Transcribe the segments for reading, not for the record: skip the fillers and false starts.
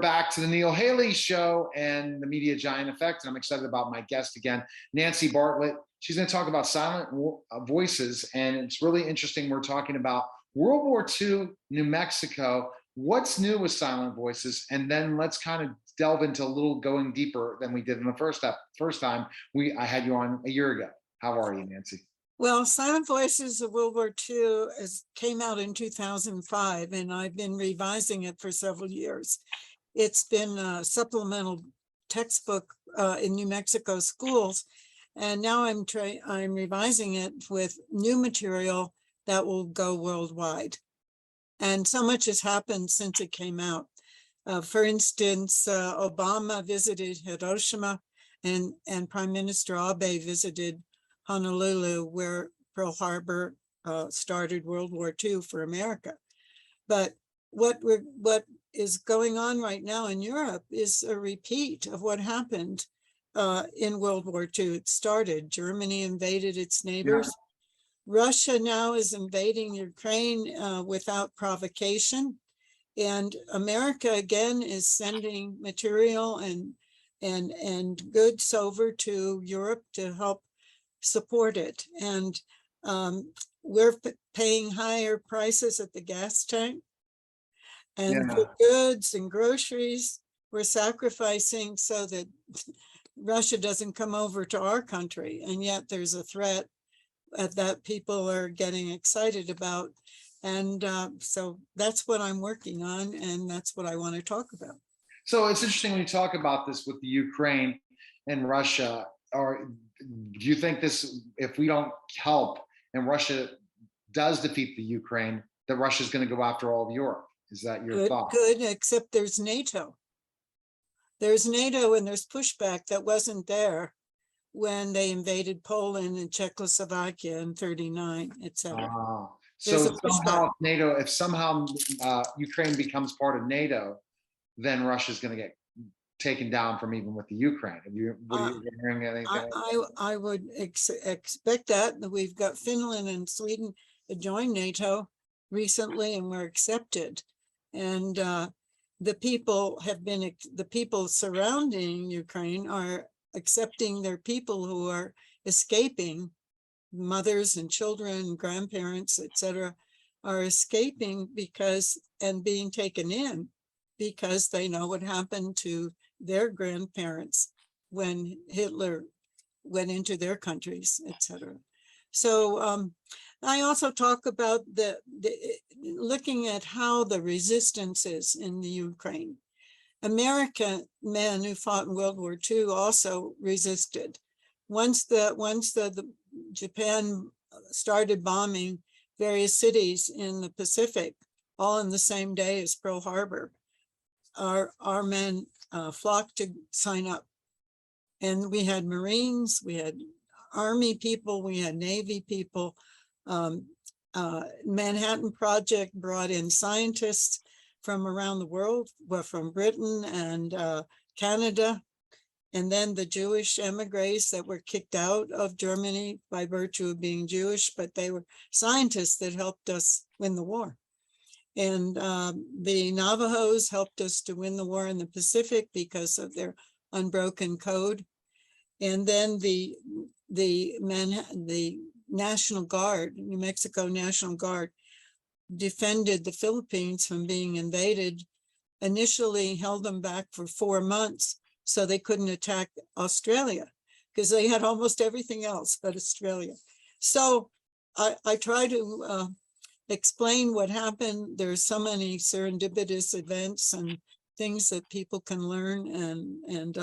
Back to the Neil Haley Show and the Media Giant Effect. And I'm excited about my guest again, Nancy Bartlett. She's going to talk about silent voices. And it's really interesting. We're talking about World War II, New Mexico. What's new with silent voices? And then let's kind of delve into a little going deeper than we did in the first time I had you on a year ago. How are you, Nancy? Well, Silent Voices of World War II came out in 2005, and I've been revising it for several years. It's been a supplemental textbook in New Mexico schools, and now I'm revising it with new material that will go worldwide. And so much has happened since it came out. For instance, Obama visited Hiroshima, and Prime Minister Abe visited Honolulu, where Pearl Harbor started World War II for America. But what is going on right now in Europe is a repeat of what happened in World War II. It started, Germany invaded its neighbors. Yeah. Russia now is invading Ukraine without provocation. And America again is sending material and goods over to Europe to help support it. And we're paying higher prices at the gas tank. And for goods and groceries, we're sacrificing so that Russia doesn't come over to our country. And yet there's a threat that people are getting excited about. And so that's what I'm working on, and that's what I want to talk about. So it's interesting when you talk about this with the Ukraine and Russia, or do you think this, if we don't help and Russia does defeat the Ukraine, that Russia's going to go after all of Europe? Is that your thought? Good, except there's NATO. There's NATO, and there's pushback that wasn't there when they invaded Poland and Czechoslovakia in '39, etc. So somehow NATO, if somehow Ukraine becomes part of NATO, then Russia's going to get taken down from even with the Ukraine. Are you hearing anything? I would expect that. We've got Finland and Sweden joined NATO recently, and were accepted. And the people surrounding Ukraine are accepting their people who are escaping. Mothers and children, grandparents, etc., are escaping and being taken in because they know what happened to their grandparents when Hitler went into their countries, etc. So I also talk about looking at how the resistance is in the Ukraine. American men who fought in World War II also resisted. Once the Japan started bombing various cities in the Pacific, all in the same day as Pearl Harbor, our men flocked to sign up. And we had Marines, we had Army people, we had Navy people. Manhattan Project brought in scientists from around the world, well, from Britain and Canada. And then the Jewish emigres that were kicked out of Germany by virtue of being Jewish, but they were scientists that helped us win the war. And the Navajos helped us to win the war in the Pacific because of their unbroken code. And then the National Guard, New Mexico National Guard, defended the Philippines from being invaded, initially held them back for 4 months so they couldn't attack Australia because they had almost everything else but Australia. So I try to explain what happened. There's so many serendipitous events and things that people can learn. And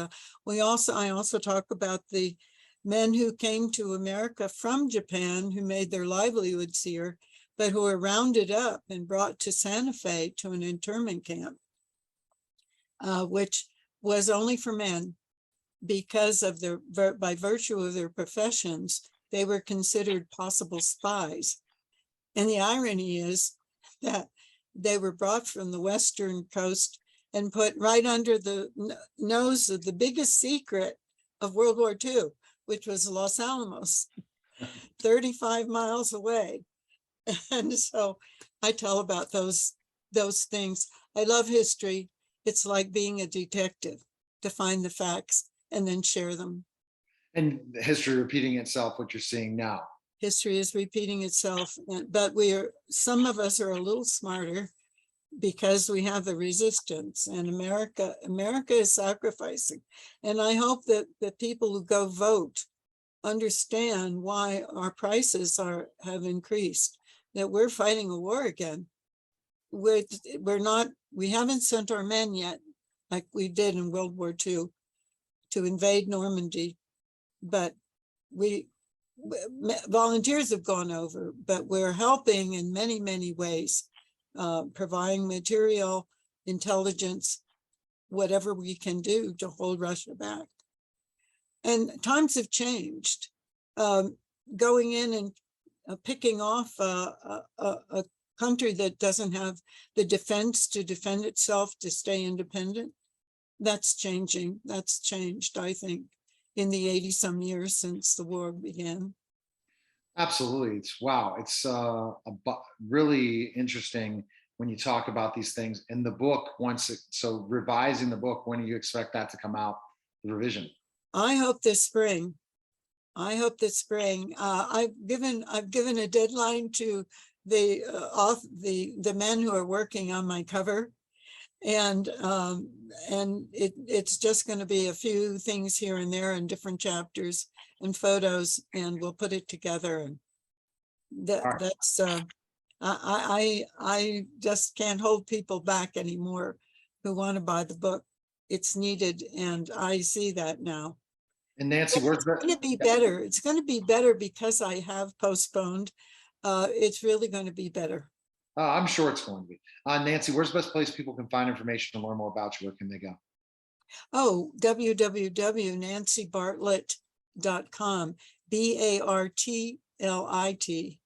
I also talk about the men who came to America from Japan who made their livelihoods here, but who were rounded up and brought to Santa Fe to an internment camp, which was only for men because of by virtue of their professions, they were considered possible spies. And the irony is that they were brought from the Western coast and put right under the nose of the biggest secret of World War II, which was Los Alamos, 35 miles away. And so I tell about those things. I love history. It's like being a detective, to find the facts and then share them. And history repeating itself, what you're seeing now. History is repeating itself, but some of us are a little smarter because we have the resistance, and America is sacrificing. And I hope that the people who go vote understand why our prices have increased, that we're fighting a war again. We haven't sent our men yet, like we did in World War II, to invade Normandy, but volunteers have gone over, but we're helping in many, many ways, providing material, intelligence, whatever we can do to hold Russia back. And times have changed. Going in and picking off a country that doesn't have the defense to defend itself, to stay independent, that's changing. That's changed, I think, in the 80-some years since the war began. Absolutely. It's really interesting when you talk about these things in the book. So revising the book, when do you expect that to come out, the revision? I hope this spring. I've given a deadline to the men who are working on my cover, and it's just going to be a few things here and there in different chapters and photos, and we'll put it together. And that's I just can't hold people back anymore who want to buy the book. It's needed, and I see that now. And Nancy, it's going to be better. It's going to be better because I have postponed. It's really going to be better. I'm sure it's going to be. Nancy, where's the best place people can find information to learn more about you? Where can they go? Oh, www.nancybartlit.com. Bartlit.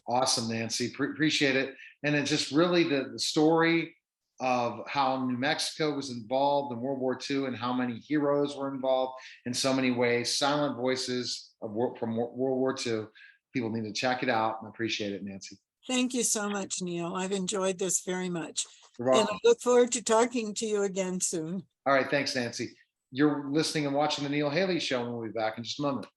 Awesome, Nancy. Appreciate it. And it's just really the story of how New Mexico was involved in World War II and how many heroes were involved in so many ways. Silent voices from World War II. People need to check it out, and I appreciate it, Nancy. Thank you so much, Neil. I've enjoyed this very much. You're welcome. And I look forward to talking to you again soon. All right. Thanks, Nancy. You're listening and watching the Neil Haley Show, and we'll be back in just a moment.